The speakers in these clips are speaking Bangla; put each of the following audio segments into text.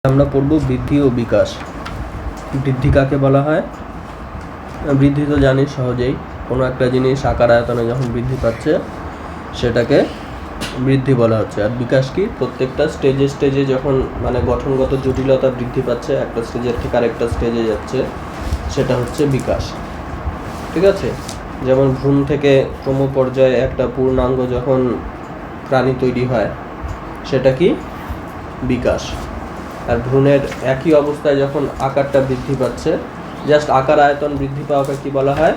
আমরা পড়ব বৃদ্ধি ও বিকাশ। বৃদ্ধি কাকে বলা হয়? বৃদ্ধি তো জানি সহজেই, কোনো একটা জিনিস আকার আয়তনে যখন বৃদ্ধি পাচ্ছে সেটাকে বৃদ্ধি বলা হচ্ছে। আর বিকাশ কি? প্রত্যেকটা স্টেজে স্টেজে যখন গঠনগত জটিলতা বৃদ্ধি পাচ্ছে, একটা স্টেজের থেকে আরেকটা স্টেজে যাচ্ছে, সেটা হচ্ছে বিকাশ। ঠিক আছে? যেমন ভ্রূণ থেকে ক্রম পর্যায়ে একটা পূর্ণাঙ্গ যখন প্রাণী তৈরি হয় সেটা কি? বিকাশ। আর ভ্রূণের একই অবস্থায় যখন আকারটা বৃদ্ধি পাচ্ছে, জাস্ট আকার আয়তন বৃদ্ধি পাওয়াকে কি বলা হয়?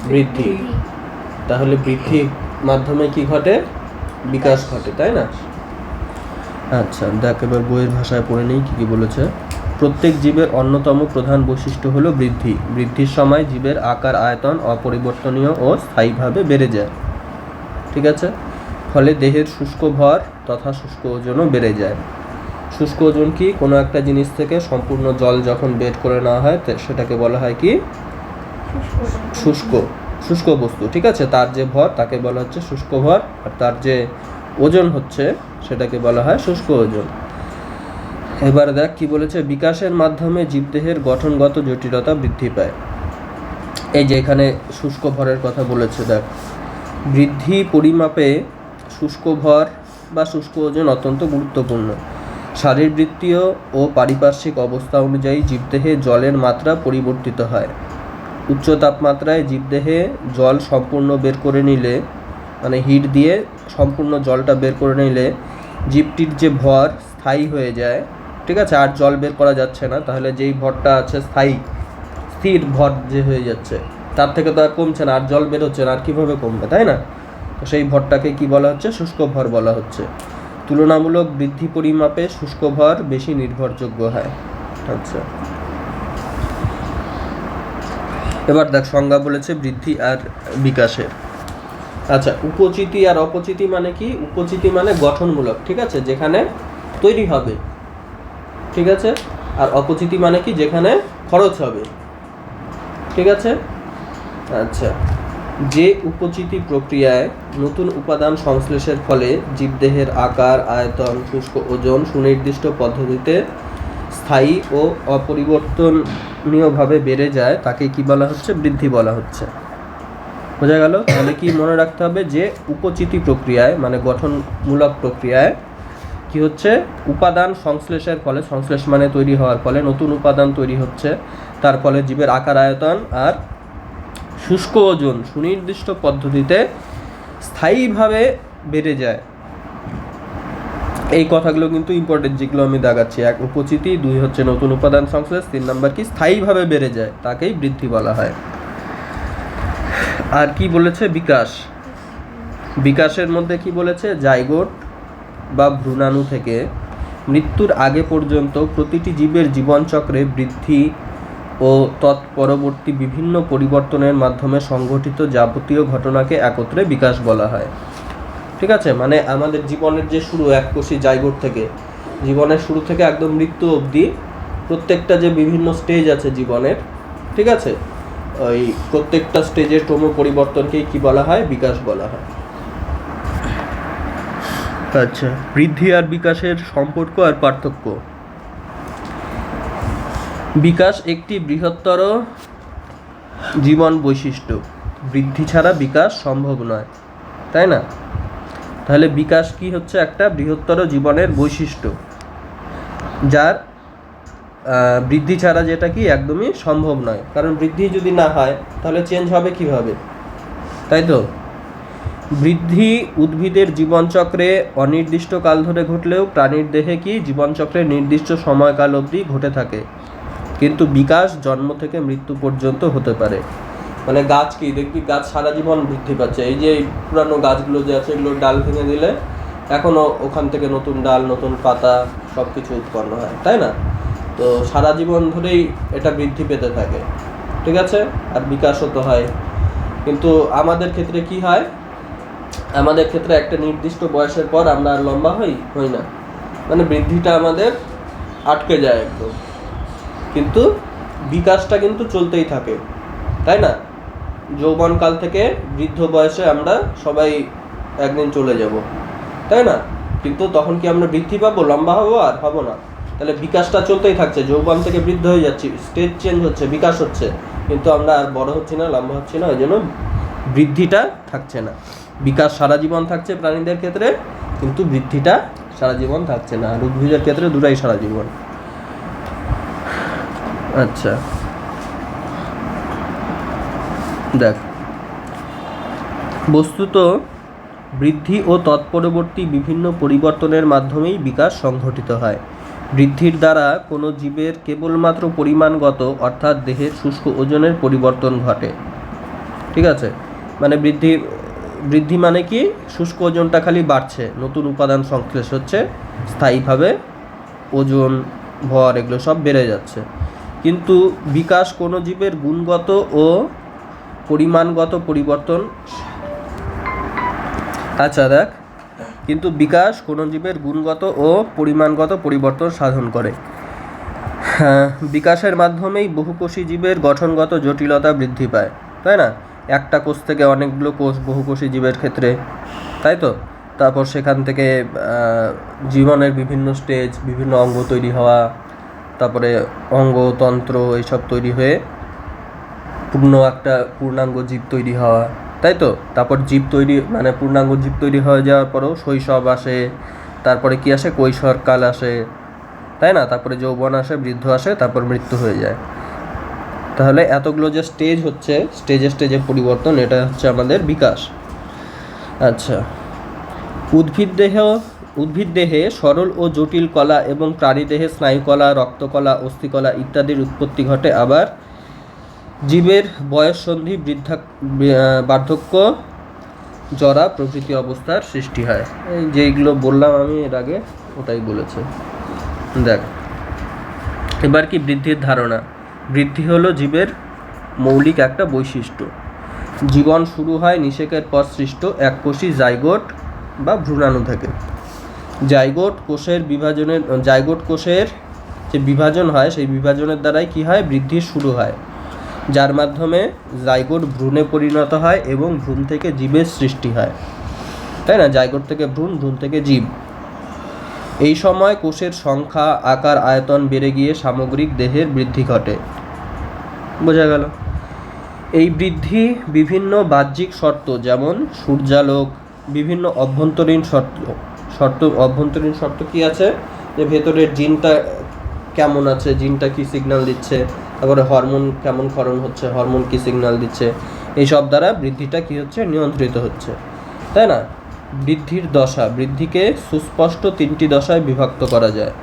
বৃদ্ধি। তাহলে বৃদ্ধির মাধ্যমে কি ঘটে? বিকাশ ঘটে, তাই না? আচ্ছা দেখ, এবার বইয়ের ভাষায় পড়ে নেই কি বলেছে। প্রত্যেক জীবের অন্যতম প্রধান বৈশিষ্ট্য হলো বৃদ্ধি। বৃদ্ধির সময় জীবের আকার আয়তন অপরিবর্তনীয় ও স্থায়ীভাবে বেড়ে যায়। ঠিক আছে? ফলে দেহের শুষ্ক ভর তথা শুষ্ক ওজনও বেড়ে যায়। শুষ্ক ওজন কি? কোনো একটা জিনিস থেকে সম্পূর্ণ জল যখন বের করে নেওয়া হয় সেটাকে বলা হয় কি? শুষ্ক বস্তু। ঠিক আছে? তার যে ভর তাকে বলা হচ্ছে শুষ্ক ভর, আর তার যে ওজন হচ্ছে সেটাকে বলা হয় শুষ্ক ওজন। এবার দেখ কি বলেছে। বিকাশের মাধ্যমে জীবদেহের গঠনগত জটিলতা বৃদ্ধি পায়। এই যে এখানে শুষ্ক ভরের কথা বলেছে, দেখ বৃদ্ধি পরিমাপে শুষ্ক ভর বা শুষ্ক ওজন অত্যন্ত গুরুত্বপূর্ণ। শারীরবৃত্তীয় ও পারিপার্শ্বিক অবস্থা অনুযায়ী জীবদেহে জলের মাত্রা পরিবর্তিত হয়। উচ্চ তাপমাত্রায় জীবদেহে জল সম্পূর্ণ বের করে নিলে, হিট দিয়ে সম্পূর্ণ জলটা বের করে নিলে জীবটির যে ভর স্থায়ী হয়ে যায়। ঠিক আছে? আর জল বের করা যাচ্ছে না, তাহলে যেই ভরটা আছে স্থির ভর যে হয়ে যাচ্ছে, তার থেকে তো আর কমছে না, আর জল বের হচ্ছে না, আর কীভাবে কমবে, তাই না? তো সেই ভরটাকে কি বলা হচ্ছে? শুষ্ক ভর বলা হচ্ছে। তুলনামূলক বৃদ্ধি পরিমাপে শুষ্ক ভর বেশি নির্ভরযোগ্য হয়। আচ্ছা, এবার দেখ সংজ্ঞা বলেছে বৃদ্ধি আর বিকাশের। আচ্ছা, উপচিতি আর অপচিতি মানে কি? উপচিতি মানে গঠনমূলক, ঠিক আছে, যেখানে তৈরি হবে। ঠিক আছে? আর অপচিতি মানে কি? যেখানে খরচ হবে। ঠিক আছে? আচ্ছা, যে উপচিতি প্রক্রিয়ায় নতুন উপাদান সংশ্লেষের ফলে জীবদেহের আকার আয়তন শুষ্ক ওজন সুনির্দিষ্ট পদ্ধতিতে স্থায়ী ও অপরিবর্তনীয়ভাবে বেড়ে যায়, তাকে কি বলা হচ্ছে? বৃদ্ধি বলা হচ্ছে। বোঝা গেল? তাহলে কি মনে রাখতে হবে যে উপচিতি প্রক্রিয়ায় গঠনমূলক প্রক্রিয়ায় কি হচ্ছে? উপাদান সংশ্লেষের ফলে, সংশ্লেষ মানে তৈরি হওয়ার ফলে নতুন উপাদান তৈরি হচ্ছে, তার ফলে জীবের আকার আয়তন আর শুষ্ক ওজন সুনির্দিষ্ট পদ্ধতিতে স্থায়ীভাবে বেড়ে যায়। এই কথাগুলো কিন্তু ইম্পর্টেন্ট, যেগুলো আমি দাগাচ্ছি। 1 উপচিতি, 2 হচ্ছে নতুন উপাদান সংশ্লেষ, 3 নাম্বার কি? স্থায়ীভাবে বেড়ে যায়, তাকেই বৃদ্ধি বলা হয়। আর কি বলেছে? বিকাশ। বিকাশের মধ্যে কি বলেছে? জাইগোট বা ভ্রূণাণু থেকে মৃত্যুর আগে পর্যন্ত প্রতিটি জীবের জীবনচক্রে বৃদ্ধি ও তৎপরবর্তী বিভিন্ন পরিবর্তনের মাধ্যমে সংঘটিত যাবতীয় ঘটনাকে একত্রে বিকাশ বলা হয়। ঠিক আছে? আমাদের জীবনের যে শুরু, এককোষী জাইগোট থেকে, জীবনের শুরু থেকে একদম মৃত্যু অবধি প্রত্যেকটা যে বিভিন্ন স্টেজ আছে জীবনের, ঠিক আছে, ওই প্রত্যেকটা স্টেজের ক্রম পরিবর্তনকেই কি বলা হয়? বিকাশ বলা হয়। আচ্ছা, বৃদ্ধি আর বিকাশের সম্পর্ক আর পার্থক্য। বিকাশ একটি বৃহত্তর জীবন বৈশিষ্ট্য। বৃদ্ধি ছাড়া বিকাশ সম্ভব নয়, তাই না? তাহলে বিকাশ কি হচ্ছে? একটা বৃহত্তর জীবনের বৈশিষ্ট্য, যার বৃদ্ধি ছাড়া যেটা কি একদমই সম্ভব নয়। কারণ বৃদ্ধি যদি না হয় তাহলে চেঞ্জ হবে কিভাবে, তাই তো? বৃদ্ধি উদ্ভিদের জীবনচক্রে অনির্দিষ্ট কাল ধরে ঘটলেও প্রাণীর দেহে কি জীবনচক্রের নির্দিষ্ট সময়কাল অবধি ঘটে থাকে। কিন্তু বিকাশ জন্ম থেকে মৃত্যু পর্যন্ত হতে পারে। গাছ কি দেখবি, গাছ সারা জীবন বৃদ্ধি পাচ্ছে। এই যে পুরানো গাছগুলো যে আছে, এগুলোর ডাল ভেঙে দিলে এখনও ওখান থেকে নতুন ডাল, নতুন পাতা সব কিছু উৎপন্ন হয়, তাই না? তো সারা জীবন ধরেই এটা বৃদ্ধি পেতে থাকে। ঠিক আছে? আর বিকাশও তো হয়। কিন্তু আমাদের ক্ষেত্রে কি হয়? আমাদের ক্ষেত্রে একটা নির্দিষ্ট বয়সের পর আমরা আর লম্বা হই না, বৃদ্ধিটা আমাদের আটকে যায় একদম। কিন্তু বিকাশটা কিন্তু চলতেই থাকে, তাই না? যৌবনকাল থেকে বৃদ্ধ বয়সে আমরা সবাই একদিন চলে যাব, তাই না? কিন্তু তখন কি আমরা বৃদ্ধি পাবো? লম্বা হবো? আর হব না। তাহলে বিকাশটা চলতেই থাকছে, যৌবন থেকে বৃদ্ধ হয়ে যাচ্ছি, স্টেজ চেঞ্জ হচ্ছে, বিকাশ হচ্ছে, কিন্তু আমরা আর বড় হচ্ছি না, লম্বা হচ্ছি না, ওই জন্য বৃদ্ধিটা থাকছে না। বিকাশ সারা জীবন থাকছে প্রাণীদের ক্ষেত্রে, কিন্তু বৃদ্ধিটা সারা জীবন থাকছে না। আর উদ্ভিদের ক্ষেত্রে দুটাই সারা জীবন। আচ্ছা দেখ, বস্তুত বৃদ্ধি ও তৎপরবর্তী বিভিন্ন পরিবর্তনের মাধ্যমেই বিকাশ সংঘটিত হয়। বৃদ্ধির দ্বারা কোনো জীবের কেবলমাত্র পরিমাণগত অর্থাৎ দেহের শুষ্ক ওজনের পরিবর্তন ঘটে। ঠিক আছে, মানে বৃদ্ধি মানে কি, শুষ্ক ওজনটা খালি বাড়ছে, নতুন উপাদান সংশ্লেষ হচ্ছে, স্থায়ীভাবে ওজন ভর এগুলো সব বেড়ে যাচ্ছে। কিন্তু বিকাশ কোনো জীবের গুণগত ও পরিমাণগত পরিবর্তন, আচ্ছা দেখ, কিন্তু বিকাশ কোনো জীবের গুণগত ও পরিমাণগত পরিবর্তন সাধন করে। বিকাশের মাধ্যমেই বহুকোষী জীবের গঠনগত জটিলতা বৃদ্ধি পায়, তাই না? একটা কোষ থেকে অনেকগুলো কোষ বহুকোষী জীবের ক্ষেত্রে, তাই তো? তারপর সেখান থেকে জীবনের বিভিন্ন স্টেজ, বিভিন্ন অঙ্গ তৈরি হওয়া, তারপরে অঙ্গতন্ত্র এইসব তৈরি হয়ে একটা পূর্ণাঙ্গ জীব তৈরি হওয়া, তাই তো? তারপর জীব তৈরি, মানে পূর্ণাঙ্গ জীব তৈরি হয়ে যাওয়ার পরেও শৈশব আসে, তারপরে কি আসে, কৈশোরকাল আসে, তাই না? তারপরে যৌবন আসে, বৃদ্ধ আসে, তারপর মৃত্যু হয়ে যায়। তাহলে এতগুলো যে স্টেজ হচ্ছে, স্টেজে স্টেজে পরিবর্তন, এটা হচ্ছে আমাদের বিকাশ। আচ্ছা, উদ্ভিদ দেহে সরল ও জটিল কলা এবং প্রাণীদেহে স্নায়ুকলা, রক্তকলা, অস্থিকলা ইত্যাদির উৎপত্তি ঘটে। আবার জীবের বয়ঃসন্ধি, বার্ধক্য, জরা প্রভৃতি অবস্থার সৃষ্টি হয়। এই যেইগুলো বললাম আমি এর আগে, ওটাই বলেছে। দেখ এবার কি বৃদ্ধির ধারণা। বৃদ্ধি হলো জীবের মৌলিক একটা বৈশিষ্ট্য। জীবন শুরু হয় নিষেকের পর সৃষ্ট এককোষী জাইগোট বা ভ্রূণাণু থেকে। জাইগোট কোষের যে বিভাজন হয়, সেই বিভাজনের দ্বারাই কি হয়, বৃদ্ধির শুরু হয়, যার মাধ্যমে জাইগোট ভ্রূণে পরিণত হয় এবং ভ্রূণ থেকে জীবের সৃষ্টি হয়, তাই না? জাইগোট থেকে ভ্রূণ, ভ্রূণ থেকে জীব। এই সময় কোষের সংখ্যা, আকার, আয়তন বেড়ে গিয়ে সামগ্রিক দেহের বৃদ্ধি ঘটে। বোঝা গেল? এই বৃদ্ধি বিভিন্ন বাহ্যিক শর্ত, যেমন সূর্যালোক, বিভিন্ন অভ্যন্তরীণ শর্ত কি আছে, যে ভেতরের জিনটা কেমন আছে, জিনটা কি সিগন্যাল দিচ্ছে, তারপরে হরমোন কেমন ক্ষরণ হচ্ছে, হরমোন কি সিগন্যাল দিচ্ছে, এইসব দ্বারা বৃদ্ধিটা কি হচ্ছে, নিয়ন্ত্রিত হচ্ছে, তাই না? বৃদ্ধির দশা, বৃদ্ধিকে সুস্পষ্ট তিনটি দশায় বিভক্ত করা যায়।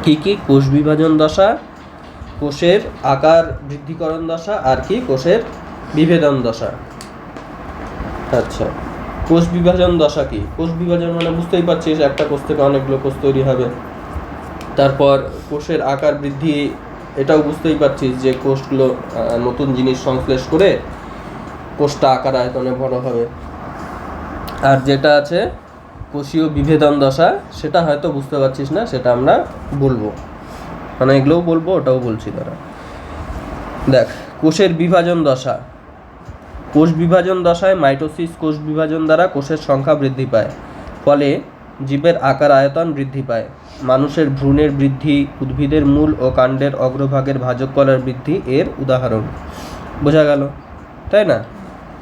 কি কি? কোষ বিভাজন দশা, কোষের আকার বৃদ্ধিকরণ দশা, আর কি, কোষের বিভেদন দশা। আচ্ছা, কোষ বিভাজন দশা কি? কোষ বিভাজন মানে বুঝতেই পারছিস, একটা কোষ থেকে অনেকগুলো কোষ তৈরি হবে। তারপর কোষের আকার বৃদ্ধি, এটাও বুঝতেই পারছিস যে কোষগুলো নতুন জিনিস সংশ্লেষ করে কোষটা আকার আয়তনে বড় হবে। আর যেটা আছে কোষীয় বিভেদন দশা, সেটা হয়তো বুঝতে পারছিস না, সেটা আমরা বলবো, মানে এগুলোও বলবো, ওটাও বলছি তারা। দেখ, কোষের বিভাজন দশা। কোষ বিভাজন দশায় মাইটোসিস কোষ বিভাজন দ্বারা কোষের সংখ্যা বৃদ্ধি পায়, ফলে জীবের আকার আয়তন বৃদ্ধি পায়। মানুষের ভ্রূণের বৃদ্ধি, উদ্ভিদের মূল ও কাণ্ডের অগ্রভাগের ভাজক কলার বৃদ্ধি এর উদাহরণ। বোঝা গেল, তাই না?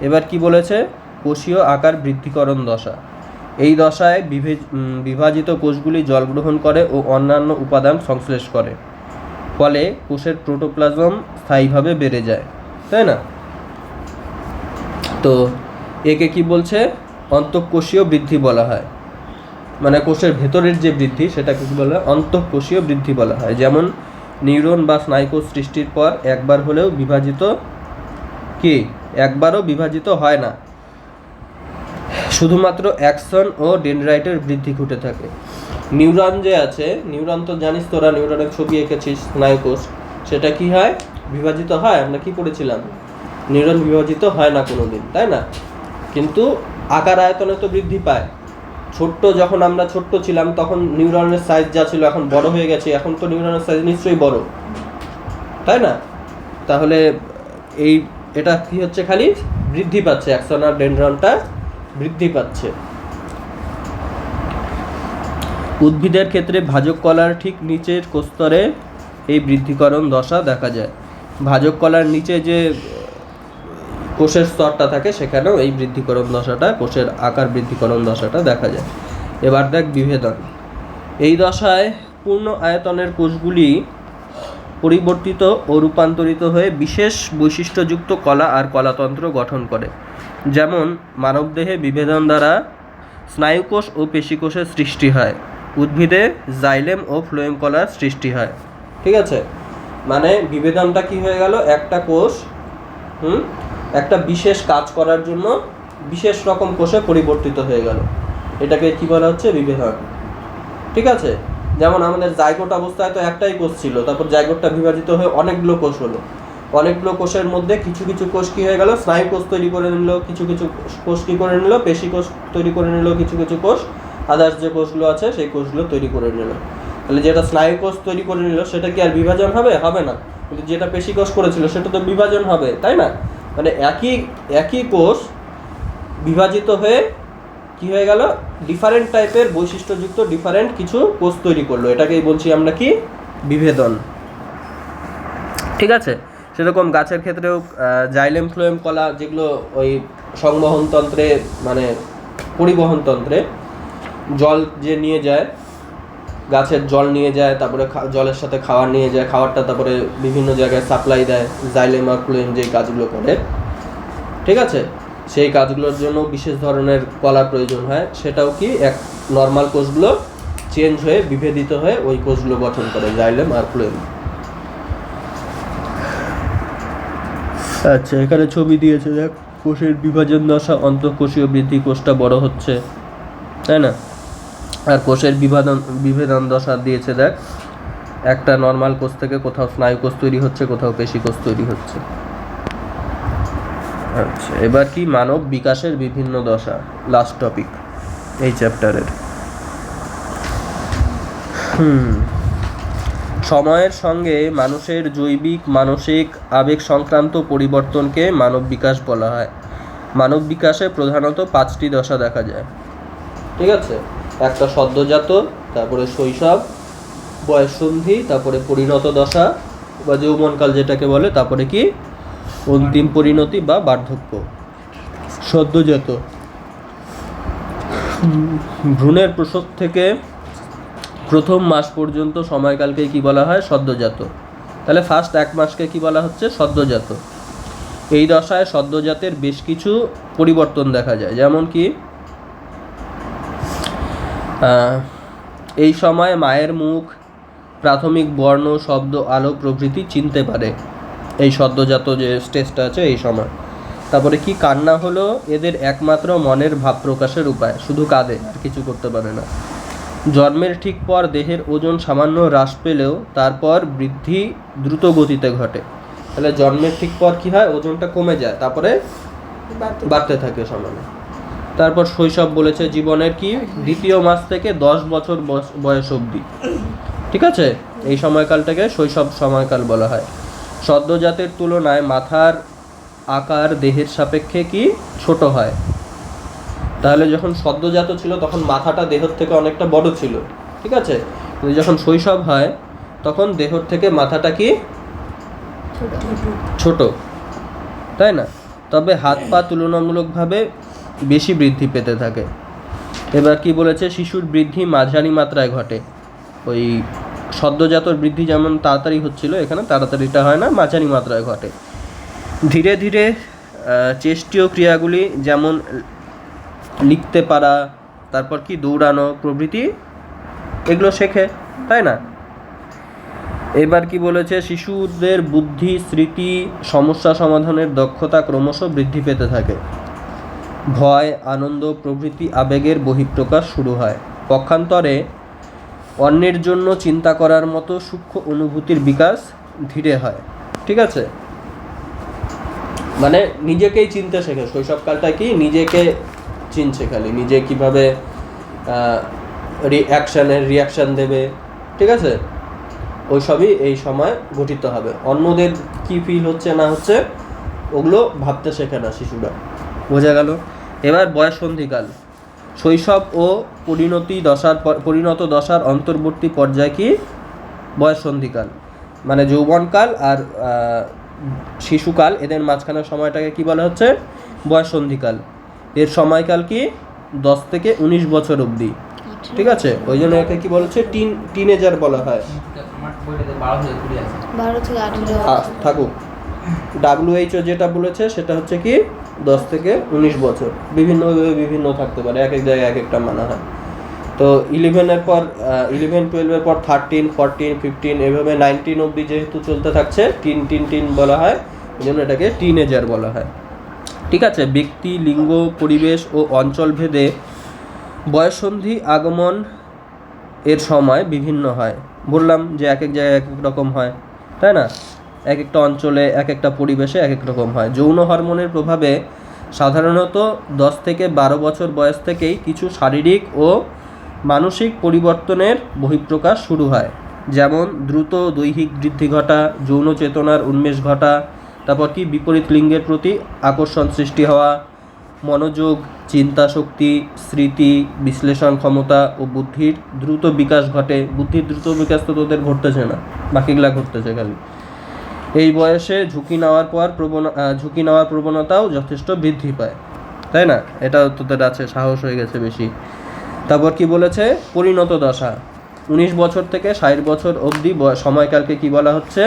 এবার কি বলেছে, কোষীয় আকার বৃদ্ধিকরণ দশা। এই দশায় বিভাজিত কোষগুলি জল গ্রহণ করে ও অন্যান্য উপাদান সংশ্লেষ করে, ফলে কোষের প্রোটোপ্লাজম স্থায়ীভাবে বেড়ে যায়, তাই না? তো একে কি বলছে, অন্তঃকোষীয় বৃদ্ধি বলা হয়। মানে কোষের ভেতরের যে বৃদ্ধি, সেটাকে কি বলা হয়, অন্তঃকোষীয় বৃদ্ধি বলা হয়। যেমন নিউরন বা স্নায়ুকোষ সৃষ্টির পর একবারও বিভাজিত হয় না, শুধুমাত্র অ্যাক্সন ও ডেনড্রাইটের বৃদ্ধি ঘটে থাকে। নিউরন যে আছে, নিউরন তো জানিস তোরা, নিউরনের ছবি এঁকেছিস, স্নায়ুকোষ, সেটা কি হয়, বিভাজিত হয়। আমরা কি পড়েছিলাম, নিউরন বিভাজিত হয় না কোনোদিন, তাই না? কিন্তু আকার আয়তনে তো বৃদ্ধি পায়। যখন আমরা ছোট্ট ছিলাম, তখন নিউরনের সাইজ যা ছিল এখন বড় হয়ে গেছে, এখন তো নিউরনের সাইজ নিশ্চয়ই বড়, তাই না? তাহলে এটা কি হচ্ছে, খালি বৃদ্ধি পাচ্ছে, অ্যাক্সন আর ডেনড্রনটা বৃদ্ধি পাচ্ছে। উদ্ভিদের ক্ষেত্রে ভাজক কলার ঠিক নিচের কোস্তরে এই বৃদ্ধিকরণ দশা দেখা যায়। ভাজক কলার নিচে যে কোষের স্তরটা থাকে সেখানেও এই বৃদ্ধিকরণ দশাটা, কোষের আকার বৃদ্ধিকরণ দশাটা দেখা যায়। এবার দেখ বিভেদন। এই দশায় পূর্ণ আয়তনের কোষগুলি পরিবর্তিত ও রূপান্তরিত হয়ে বিশেষ বৈশিষ্ট্যযুক্ত কলা আর কলাতন্ত্র গঠন করে। যেমন মানবদেহে বিভেদন দ্বারা স্নায়ুকোষ ও পেশিকোষের সৃষ্টি হয়, উদ্ভিদে জাইলেম ও ফ্লোয়েম কলার সৃষ্টি হয়। ঠিক আছে, মানে বিভেদনটা কি হয়ে গেল, একটা কোষ একটা বিশেষ কাজ করার জন্য বিশেষ রকম কোষে পরিবর্তিত হয়ে গেল, এটাকে কি বলা হচ্ছে, বিভেদন। ঠিক আছে, যেমন আমাদের জাইগোট অবস্থায় তো একটাই কোষ ছিল, তারপর জাইগোটটা বিভাজিত হয়ে অনেকগুলো কোষ হলো, অনেকগুলো কোষের মধ্যে কিছু কিছু কোষ কি হয়ে গেল, স্নায়ু কোষ তৈরি করে নিল, কিছু কিছু কোষ কি করে নিল, পেশি কোষ তৈরি করে নিল, কিছু কিছু কোষ আদার্স যে কোষগুলো আছে সেই কোষগুলো তৈরি করে নিল। তাহলে যেটা স্নায়ু কোষ তৈরি করে নিল সেটা কি আর বিভাজন হবে? হবে না। কিন্তু যেটা পেশি কোষ করেছিল সেটা তো বিভাজন হবে, তাই না? মানে একই কোষ বিভাজিত হয়ে কি হয়ে গেল, ডিফারেন্ট টাইপের বৈশিষ্ট্যযুক্ত ডিফারেন্ট কিছু কোষ তৈরি করলো, এটাকেই বলছি আমরা কি, বিভেদন। ঠিক আছে, সেরকম গাছের ক্ষেত্রেও জাইলেম ফ্লোয়েম কলা যেগুলো ওই সংবহন তন্ত্রে মানে পরিবহন তন্ত্রে জল যে নিয়ে যায়, গাছের জল নিয়ে যায়, তারপরে জলের সাথে খাবার নিয়ে যায়, খাবারটা তারপরে বিভিন্ন জায়গায় সাপ্লাই দেয়, জাইলেম আর ফ্লোয়েম যে কাজগুলো করে, ঠিক আছে, সেই কাজগুলোর জন্য বিশেষ ধরনের কলার প্রয়োজন হয়। সেটাও কি এক নর্মাল কোষগুলো চেঞ্জ হয়ে বিভেদিত হয়ে ওই কোষগুলো গঠন করে, জাইলেম আর ফ্লোয়েম। আচ্ছা, এখানে ছবি দিয়েছে দেখ, কোষের বিভাজন দশা, অন্তঃকোষীয় বৃদ্ধি, কোষটা বড় হচ্ছে, তাই না? আর কোষের বিভেদন দশা দিয়েছে দেখ, একটা নর্মাল কোষ থেকে কোথাও স্নায়ু কোষ তৈরি হচ্ছে, কোথাও পেশি কোষ তৈরি হচ্ছে। আচ্ছা, এবার কি, মানব বিকাশের বিভিন্ন দশা, লাস্ট টপিক এই চ্যাপ্টারের। সময়ের সঙ্গে মানুষের জৈবিক, মানসিক, আবেগ সংক্রান্ত পরিবর্তনকে মানব বিকাশ বলা হয়। মানব বিকাশে প্রধানত 5টি দশা দেখা যায়। ঠিক আছে, একটা সদ্যজাত, তারপরে শৈশব, বয়ঃসন্ধি, তারপরে পরিণত দশা বা যৌবনকাল যেটাকে বলে, তারপরে কি অন্তিম পরিণতি বা বার্ধক্য। সদ্যজাত, ভ্রূণের প্রসব থেকে প্রথম মাস পর্যন্ত সময়কালকে কি বলা হয়, সদ্যজাত। তাহলে ফার্স্ট 1 মাসকে কি বলা হচ্ছে, সদ্যজাত। এই দশায় সদ্যজাতের বেশ কিছু পরিবর্তন দেখা যায়, যেমন কি এই সময় মায়ের মুখ, প্রাথমিক বর্ণ, শব্দ, আলো প্রভৃতি চিনতে পারে, এই সদ্যজাত যে স্টেজটা আছে এই সময়। তারপরে কি, কান্না হলো এদের একমাত্র মনের ভাব প্রকাশের উপায়, শুধু কাঁদে, আর কিছু করতে পারে না। জন্মের ঠিক পর দেহের ওজন সামান্য হ্রাস পেলেও তারপর বৃদ্ধি দ্রুত গতিতে ঘটে। তাহলে জন্মের ঠিক পর কি হয়, ওজনটা কমে যায়, তারপরে বাড়তে থাকে সমানে। তারপর শৈশব বলেছে, জীবনের কি 2য় মাস থেকে 10 বছর বয়স অবধি। ঠিক আছে, এই সময়কালটাকে শৈশব সময়কাল বলা হয়। সদ্যজাতের তুলনায় মাথার আকার দেহের সাপেক্ষে কি ছোট হয়। তাহলে যখন সদ্যজাত ছিল তখন মাথাটা দেহর থেকে অনেকটা বড় ছিল, ঠিক আছে, কিন্তু যখন শৈশব হয় তখন দেহর থেকে মাথাটা কি ছোট, তাই না? তবে হাত পা তুলনামূলকভাবে বেশি বৃদ্ধি পেতে থাকে। এবার কি বলেছে, শিশুর বৃদ্ধি মাঝারি মাত্রায় ঘটে। ওই সদ্যজাতর বৃদ্ধি যেমন তাড়াতাড়ি হচ্ছিল, এখানে তাড়াতাড়িটা হয় না, মাঝারি মাত্রায় ঘটে। ধীরে ধীরে চেষ্টীয় ক্রিয়াগুলি যেমন লিখতে পারা, তারপর কি দৌড়ানো প্রভৃতি, এগুলো শেখে, তাই না? এবার কি বলেছে, শিশুদের বুদ্ধি, স্মৃতি, সমস্যা সমাধানের দক্ষতা ক্রমশ বৃদ্ধি পেতে থাকে। ভয়, আনন্দ প্রভৃতি আবেগের বহিঃপ্রকাশ শুরু হয়। পক্ষান্তরে অন্যের জন্য চিন্তা করার মতো সূক্ষ্ম অনুভূতির বিকাশ ধীরে হয়। ঠিক আছে, মানে নিজেকেই চিনতে শেখে, শৈশবকালটা কি নিজেকে চিনছে, খালি নিজে কিভাবে রিয়াকশান দেবে, ঠিক আছে, ওই সবই এই সময় গঠিত হবে। অন্যদের কি ফিল হচ্ছে না হচ্ছে ওগুলো ভাবতে শেখে না শিশুরা, বোঝা গেল? এবার বয়ঃসন্ধিকাল। শৈশব ও পরিণত দশার অন্তর্বর্তী পর্যায় কি? বয়ঃসন্ধিকাল। মানে যৌবনকাল আর শিশুকাল, এদের মাঝখানের সময়টাকে কি বলা হচ্ছে? বয়ঃসন্ধিকাল। এর সময়কাল কি? 10 থেকে 19 বছর অবধি। ঠিক আছে, ওই জন্য একে কি বলা হচ্ছে? টিনেজার বলা হয়। থাকুক, WHO যেটা বলেছে সেটা হচ্ছে কি 10 থেকে 19 বছর। বিভিন্নভাবে বিভিন্ন থাকতে পারে, এক এক জায়গায় এক একটা মানা হয়। তো 11 পর 11-12 পর 13, 14, 15 এভাবে 19 অবধি যেহেতু চলতে থাকছে, টিন বলা হয়, এই জন্য এটাকে টিনেজার বলা হয়। ঠিক আছে, ব্যক্তি, লিঙ্গ, পরিবেশ ও অঞ্চল ভেদে বয়ঃসন্ধি আগমন এর সময় বিভিন্ন হয়। বললাম যে এক এক জায়গায় এক এক রকম হয়, তাই না? এক একটা অঞ্চলে এক একটা পরিবেশে এক এক রকম হয়। যৌন হরমোনের প্রভাবে সাধারণত 10 থেকে 12 বছর বয়স থেকেই কিছু শারীরিক ও মানসিক পরিবর্তনের বহিঃপ্রকাশ শুরু হয়, যেমন দ্রুত দৈহিক বৃদ্ধি ঘটা, যৌন চেতনার উন্মেষ ঘটা, তারপর কি বিপরীত লিঙ্গের প্রতি আকর্ষণ সৃষ্টি হওয়া, মনোযোগ, চিন্তা শক্তি, স্মৃতি, বিশ্লেষণ ক্ষমতা ও বুদ্ধির দ্রুত বিকাশ ঘটে। বুদ্ধির দ্রুত বিকাশ তো তোদের ঘটতেছে না, বাকিগুলা ঘটতেছে খালি। এই বয়সে ঝুঁকি নেওয়ার প্রবণতাও যথেষ্ট বৃদ্ধি পায়, তাই না? এটা তোদের আছে, সাহস হয়ে গেছে বেশি। তারপর কি বলেছে? পরিণত দশা 19 বছর থেকে 60 বছর অবধি সময়কালকে কি বলা হচ্ছে?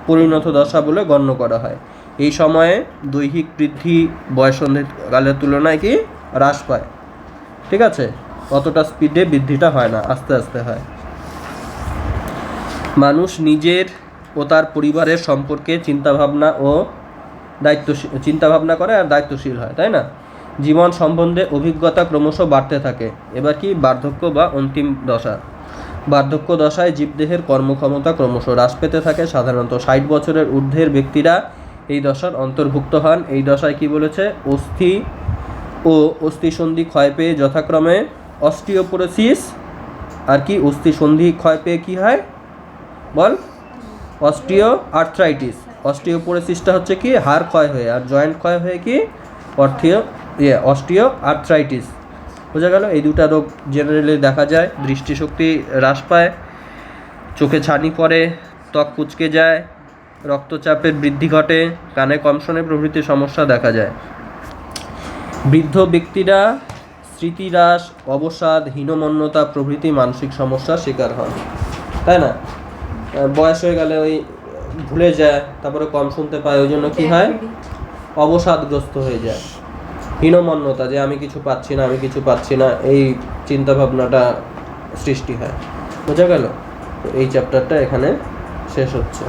পরিণত দশা বলে গণ্য করা হয়। এই সময়ে দৈহিক বৃদ্ধি বয়ঃসন্ধিকালের তুলনায় কি হ্রাস পায়। ঠিক আছে, অতটা স্পিডে বৃদ্ধিটা হয় না, আস্তে আস্তে হয়। মানুষ নিজের ও তার পরিবারের সম্পর্কে চিন্তাভাবনা করে আর দায়িত্বশীল হয়, তাই না? জীবন সম্বন্ধে অভিজ্ঞতা ক্রমশ বাড়তে থাকে। এবার কি? বার্ধক্য বা অন্তিম দশা। বার্ধক্য দশায় জীবদেহের কর্মক্ষমতা ক্রমশ হ্রাস পেতে থাকে। সাধারণত 60 বছরের ঊর্ধ্বের ব্যক্তিরা এই দশার অন্তর্ভুক্ত হন। এই দশায় কি বলেছে? অস্থি ও অস্থিসন্ধি ক্ষয় পেয়ে যথাক্রমে অস্টিওপোরোসিস আর কি অস্থিসন্ধি ক্ষয় পেয়ে কি হয় বল? অস্টিওআর্থ্রাইটিস। অস্টিওপোরোসিসটা হচ্ছে কি হাড় ক্ষয় হয়ে, আর জয়েন্ট ক্ষয় হয়ে কি অস্টিওআর্থ্রাইটিস। বোঝা গেল? এই দুটা রোগ জেনারেলি দেখা যায়। দৃষ্টিশক্তি হ্রাস পায়, চোখে ছানি পড়ে, ত্বক কুঁচকে যায়, রক্তচাপের বৃদ্ধি ঘটে, কানে কম শোনে প্রভৃতি সমস্যা দেখা যায়। বৃদ্ধ ব্যক্তিরা স্মৃতিহ্রাস, অবসাদ, হীনমন্যতা প্রভৃতি মানসিক সমস্যার শিকার হন, তাই না? বয়স হয়ে গেলে ওই ভুলে যায়, তারপরে কম শুনতে পায়, ওই জন্য কি হয়? অবসাদগ্রস্ত হয়ে যায়। হীনমন্যতা, যে আমি কিছু পাচ্ছি না, এই চিন্তাভাবনাটা সৃষ্টি হয়। বোঝা গেল? তো এই চ্যাপ্টারটা এখানে শেষ হচ্ছে।